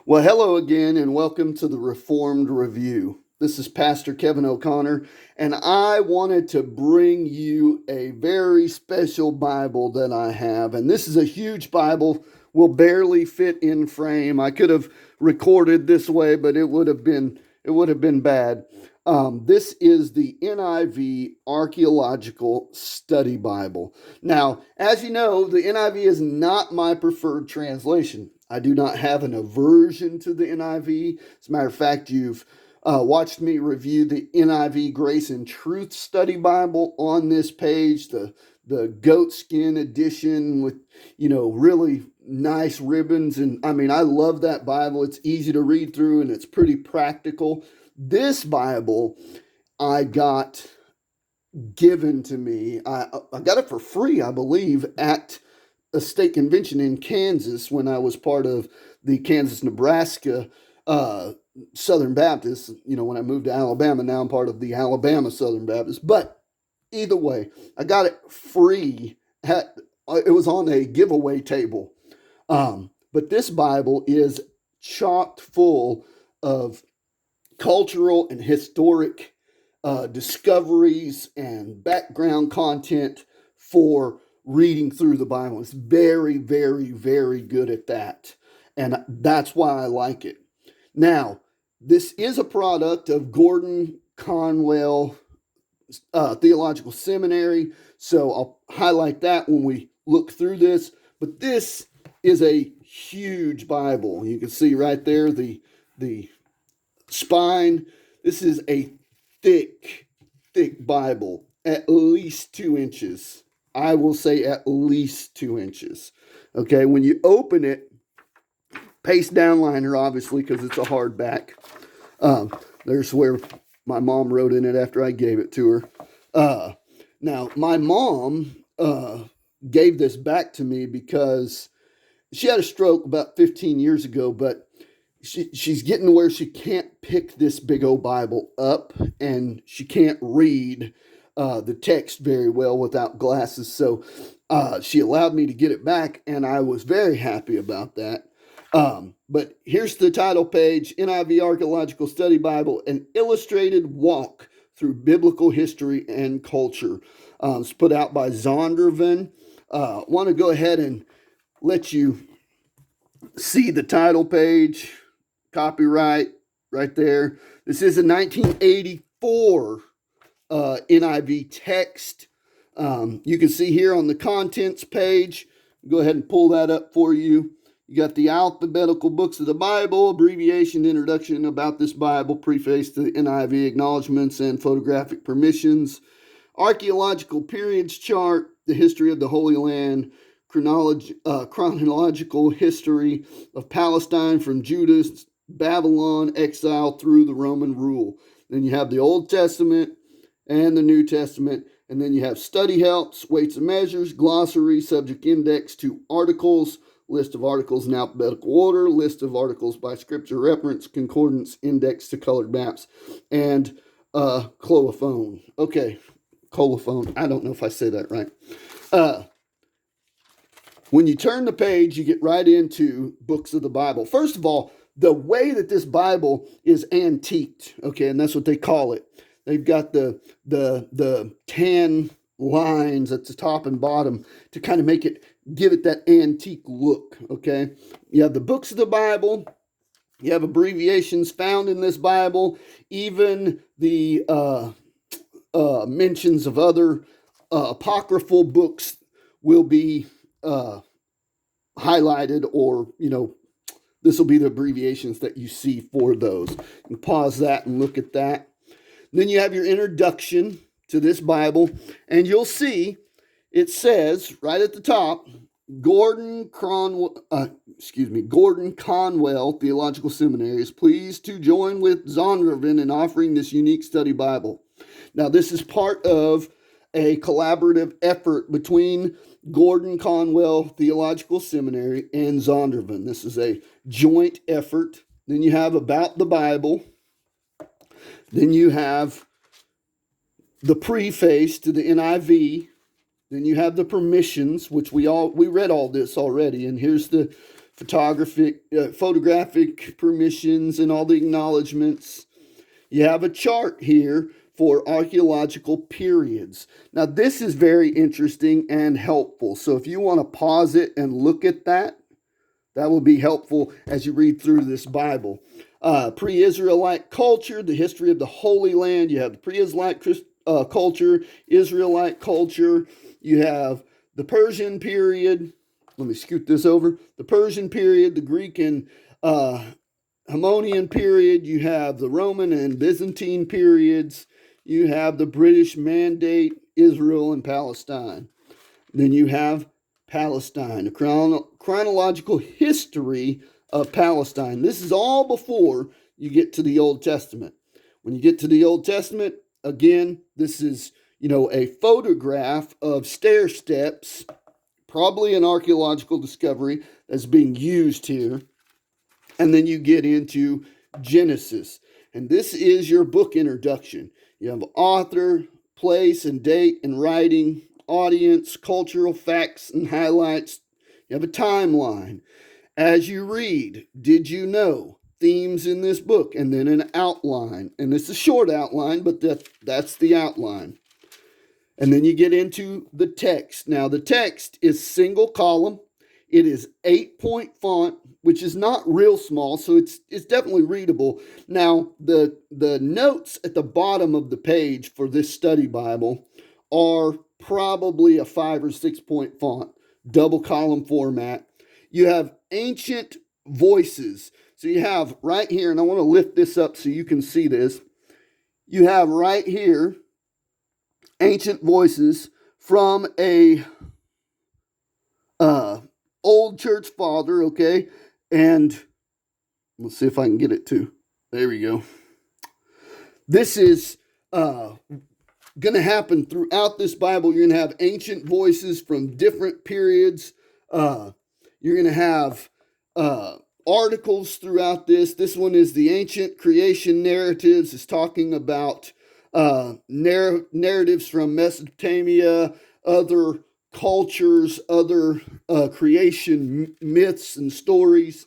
Well, hello again, and welcome to the Reformed Review. This is Pastor Kevin O'Connor, and I wanted to bring you a very special Bible that I have. And this is a huge Bible, will barely fit in frame. I could have recorded this way, but it would have been bad. This is the NIV Archeological Study Bible. Now, as you know, the NIV is not my preferred translation. I do not have an aversion to the NIV. As a matter of fact, you've watched me review the NIV Grace and Truth Study Bible on this page, the goatskin edition with, really nice ribbons. And I mean, I love that Bible. It's easy to read through and it's pretty practical. This Bible I got given to me. I got it for free, I believe, at a state convention in Kansas when I was part of the Kansas-Nebraska Southern Baptists. When I moved to Alabama, now I'm part of the Alabama Southern Baptists. But either way, I got it free. It was on a giveaway table. But this Bible is chock full of cultural and historic discoveries and background content for reading through the Bible. It's very, very, very good at that. And that's why I like it. Now, this is a product of Gordon Conwell Theological Seminary. So I'll highlight that when we look through this. But this is a huge Bible. You can see right there the spine. This is a thick Bible, at least 2 inches. I will say at least 2 inches. Okay, when you open it, paste down liner, obviously, because it's a hardback. There's where my mom wrote in it after I gave it to her. Now, my mom gave this back to me because she had a stroke about 15 years ago, but she's getting to where she can't pick this big old Bible up, and she can't read the text very well without glasses. So she allowed me to get it back, and I was very happy about that. But here's the title page: NIV Archeological Study Bible, an illustrated walk through biblical history and culture. It's put out by Zondervan. Want to go ahead and let you see the title page. Copyright right there. This is a 1984 NIV text. You can see here on the contents page. Go ahead and pull that up for you. You got the alphabetical books of the Bible, abbreviation, introduction about this Bible, preface to the NIV, acknowledgments and photographic permissions, archaeological periods chart, the history of the Holy Land, chronological history of Palestine from Judah, Babylon, exile through the Roman rule. Then you have the Old Testament and the New Testament. And then you have study helps, weights and measures, glossary, subject index to articles, list of articles in alphabetical order, list of articles by scripture reference, concordance, index to colored maps, and colophon. Okay, colophon. I don't know if I say that right. When you turn the page, you get right into books of the Bible. First of all, the way that this Bible is antiqued, okay, and that's what they call it. They've got the tan lines at the top and bottom to kind of give it that antique look, okay? You have the books of the Bible. You have abbreviations found in this Bible. Even the mentions of other apocryphal books will be highlighted, or, this will be the abbreviations that you see for those. You can pause that and look at that. Then you have your introduction to this Bible, and you'll see it says right at the top, Gordon Conwell Theological Seminary is pleased to join with Zondervan in offering this unique study Bible. Now, this is part of a collaborative effort between Gordon Conwell Theological Seminary and Zondervan. This is a joint effort. Then you have about the Bible. Then you have the preface to the NIV. Then you have the permissions, which we read all this already. And here's photographic permissions and all the acknowledgments. You have a chart here for archaeological periods. Now, this is very interesting and helpful. So if you want to pause it and look at that, that will be helpful as you read through this Bible. Pre-Israelite culture, the history of the Holy Land. You have the pre-Israelite culture, Israelite culture. You have the Persian period. Let me scoot this over. The Persian period, the Greek and Hammonian period. You have the Roman and Byzantine periods. You have the British Mandate, Israel and Palestine. Then you have Palestine, a chronological history of Palestine. This is all before you get to the Old Testament. When you get to the Old Testament, again, this is, a photograph of stair steps, probably an archaeological discovery that's being used here. And then you get into Genesis. And this is your book introduction. You have author, place and date and writing, audience, cultural facts and highlights. You have a timeline. As you read, did you know? Themes in this book, and then an outline. And it's a short outline, but that's the outline. And then you get into the text. Now, the text is single column. It is 8-point font, which is not real small, so it's definitely readable. Now, the notes at the bottom of the page for this study Bible are probably a 5 or 6-point font, double column format. You have ancient voices. So you have right here, and I want to lift this up so you can see this. You have right here ancient voices from a old church father, okay? And let's see if I can get it to. There we go. This is going to happen throughout this Bible. You're going to have ancient voices from different periods. You're going to have articles throughout this. This one is the ancient creation narratives. It's talking about narratives from Mesopotamia, other cultures, other creation myths and stories.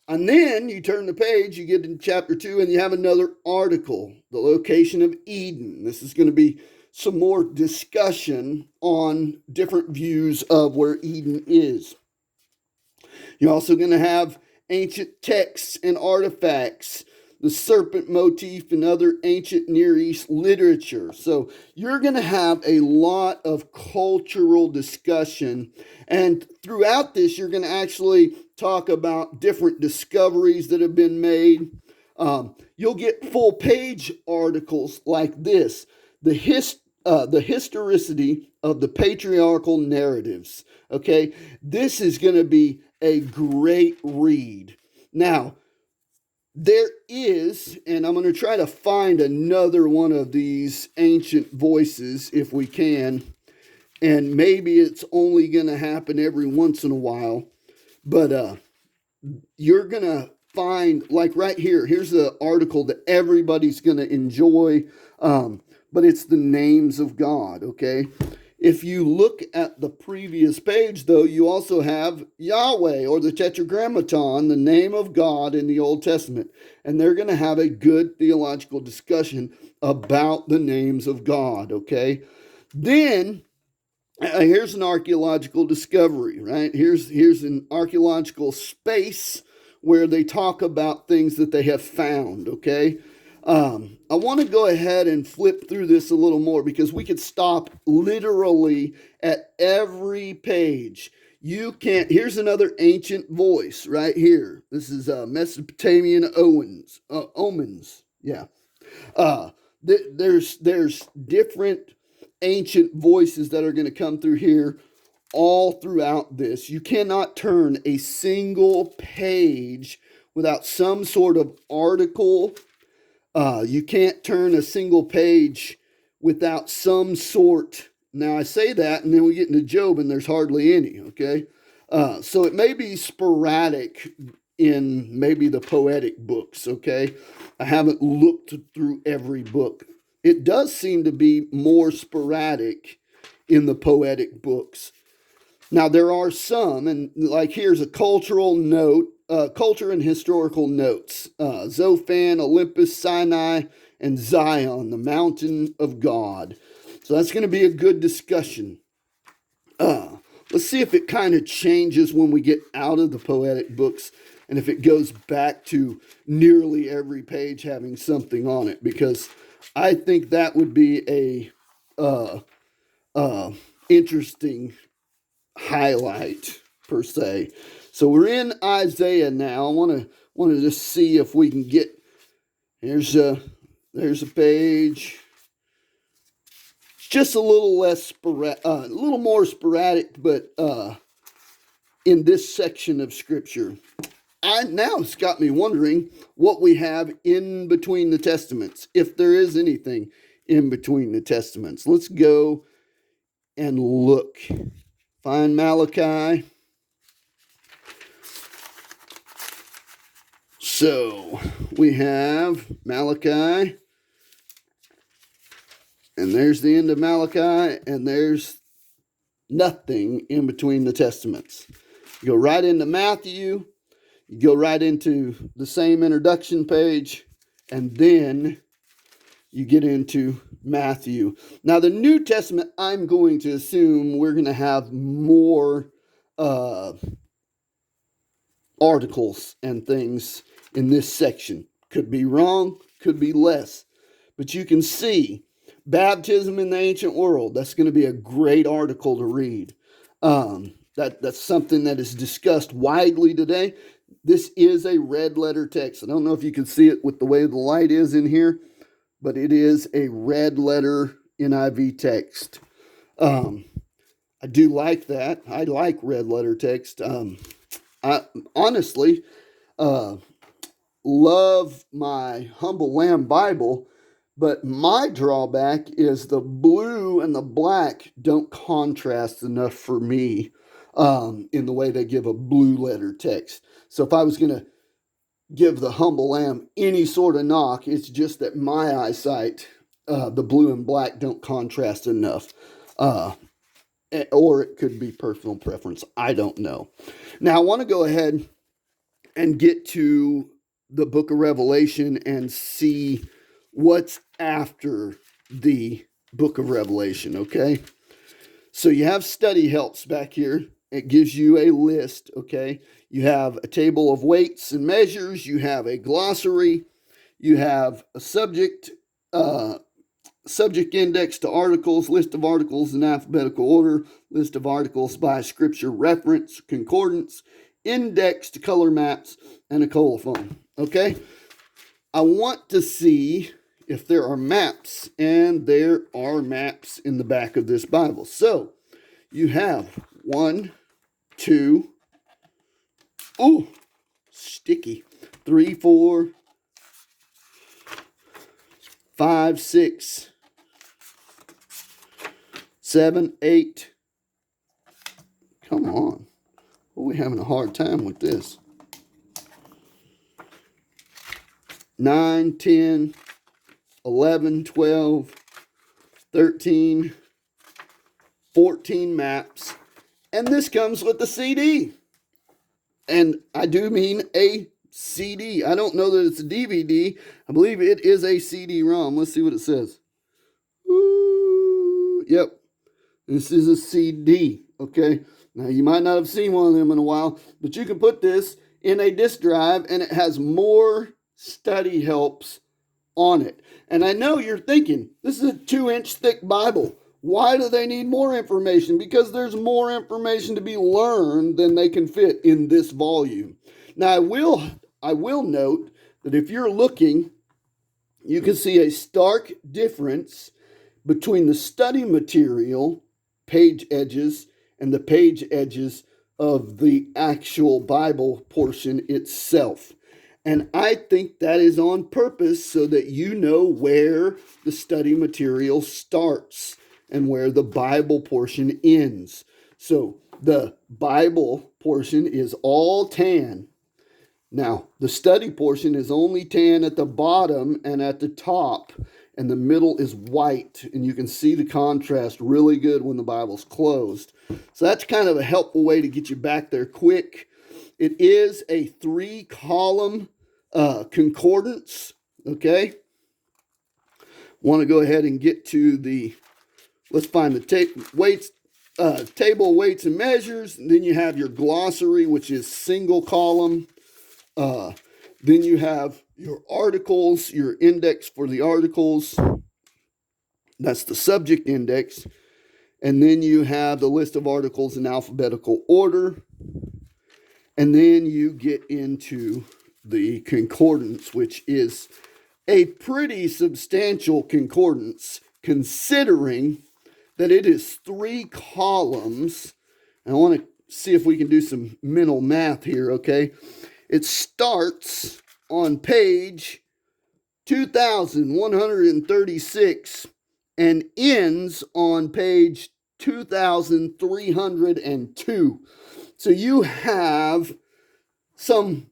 And then you turn the page, you get in chapter 2, and you have another article, the location of Eden. This is going to be some more discussion on different views of where Eden is. You're also going to have ancient texts and artifacts, the serpent motif, and other ancient Near East literature. So you're going to have a lot of cultural discussion. And throughout this, you're going to actually talk about different discoveries that have been made. You'll get full page articles like this, the historicity of the patriarchal narratives. Okay, this is going to be a great read. Now, there is, and I'm going to try to find another one of these ancient voices if we can, and maybe it's only going to happen every once in a while, but you're going to find, like right here, here's the article that everybody's going to enjoy, but it's the names of God, okay? If you look at the previous page, though, you also have Yahweh, or the Tetragrammaton, the name of God in the Old Testament. And they're going to have a good theological discussion about the names of God, okay? Then, here's an archaeological discovery, right? Here's an archaeological space where they talk about things that they have found, okay? I want to go ahead and flip through this a little more because we could stop literally at every page. You can't. Here's another ancient voice right here. This is Mesopotamian omens. Yeah. There's different ancient voices that are going to come through here all throughout this. You cannot turn a single page without some sort of article. You can't turn a single page without some sort. Now, I say that, and then we get into Job, and there's hardly any, okay? So it may be sporadic in maybe the poetic books, okay? I haven't looked through every book. It does seem to be more sporadic in the poetic books. Now, there are some, and like here's a cultural note, culture and historical notes. Zophon, Olympus, Sinai, and Zion, the mountain of God. So that's going to be a good discussion. Let's see if it kind of changes when we get out of the poetic books and if it goes back to nearly every page having something on it, because I think that would be a interesting highlight per se. So we're in Isaiah now. I want to just see if we can get. There's a page. It's just a little less a little more sporadic, but in this section of scripture. Now it's got me wondering what we have in between the testaments, if there is anything in between the testaments. Let's go and look. Find Malachi. So we have Malachi, and there's the end of Malachi, and there's nothing in between the testaments. You go right into Matthew, you go right into the same introduction page, and then you get into Matthew. Now, the New Testament, I'm going to assume we're going to have more articles and things in this section. Could be wrong, could be less. But you can see baptism in the ancient world. That's going to be a great article to read. That's something that is discussed widely today. This is a red letter text. I don't know if you can see it with the way the light is in here, but it is a red letter NIV text. I do like that. I like red letter text. I honestly love my Humble Lamb Bible, but my drawback is the blue and the black don't contrast enough for me in the way they give a blue letter text. So if I was going to give the Humble Lamb any sort of knock, it's just that my eyesight, the blue and black don't contrast enough. Or it could be personal preference. I don't know. Now, I want to go ahead and get to the book of Revelation and see what's after the book of Revelation, okay? So you have study helps back here. It gives you a list, okay? You have a table of weights and measures. You have a glossary. You have a subject index to articles, list of articles in alphabetical order, list of articles by scripture reference, concordance, index to color maps, and a colophon. Okay? I want to see if there are maps, and there are maps in the back of this Bible. So, you have 1, 2, sticky, 3, 4, 5, 6, 7, 8. Come on. We're having a hard time with this. 9, 10, 11, 12, 13, 14 maps. And this comes with the CD. And I do mean a CD. I don't know that it's a DVD. I believe it is a CD-ROM. Let's see what it says. Ooh, yep. This is a CD, okay? Now, you might not have seen one of them in a while, but you can put this in a disk drive, and it has more study helps on it. And I know you're thinking, this is a 2-inch thick Bible. Why do they need more information? Because there's more information to be learned than they can fit in this volume. Now, I will note that if you're looking, you can see a stark difference between the study material, page edges, and the page edges of the actual Bible portion itself. And I think that is on purpose so that you know where the study material starts and where the Bible portion ends. So the Bible portion is all tan. Now, the study portion is only tan at the bottom and at the top. and the middle is white, and you can see the contrast really good when the Bible's closed. So that's kind of a helpful way to get you back there quick. It is a 3-column concordance, okay? Want to go ahead and get to the, let's find the table of weights and measures. And then you have your glossary, which is single column. Then you have your articles, your index for the articles. That's the subject index. And then you have the list of articles in alphabetical order. And then you get into the concordance, which is a pretty substantial concordance, considering that it is 3 columns. And I want to see if we can do some mental math here, okay? It starts on page 2136 and ends on page 2302. So you have some,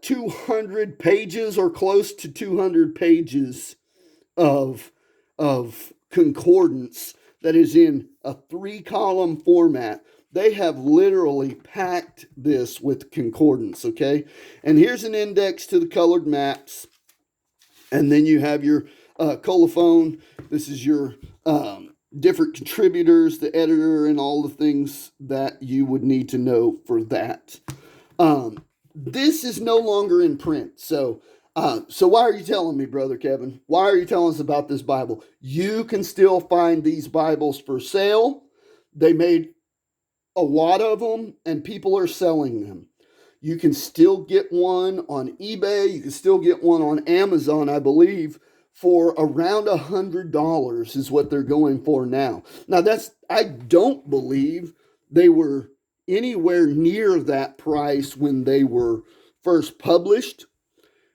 200 pages or close to 200 pages of concordance that is in a 3-column format. They have literally packed this with concordance, okay? And here's an index to the colored maps. And then you have your colophon. This is your different contributors, the editor, and all the things that you would need to know for that. This is no longer in print. So why are you telling me, Brother Kevin? Why are you telling us about this Bible? You can still find these Bibles for sale. They made a lot of them, and people are selling them. You can still get one on eBay. You can still get one on Amazon, I believe, for around $100 is what they're going for now. Now, I don't believe they were anywhere near that price when they were first published,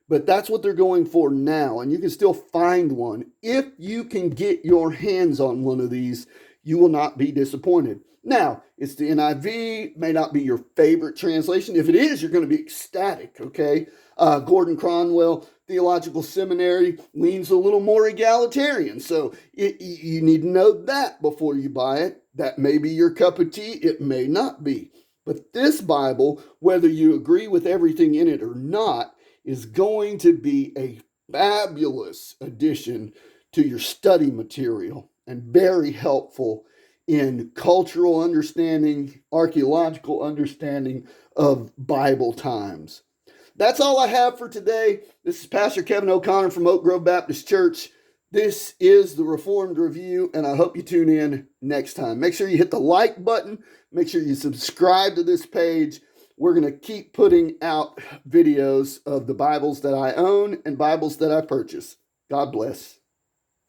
but that's what they're going for now, and you can still find one. If you can get your hands on one of these, you will not be disappointed. Now, it's the NIV, may not be your favorite translation. If it is, you're going to be ecstatic, okay? Gordon Conwell Theological Seminary leans a little more egalitarian, so you need to know that before you buy it. That may be your cup of tea, it may not be. But this Bible, whether you agree with everything in it or not, is going to be a fabulous addition to your study material and very helpful in cultural understanding, archaeological understanding of Bible times. That's all I have for today. This is Pastor Kevin O'Connor from Oak Grove Baptist Church. This is the Reformed Review, and I hope you tune in next time. Make sure you hit the like button. Make sure you subscribe to this page. We're going to keep putting out videos of the Bibles that I own and Bibles that I purchase. God bless.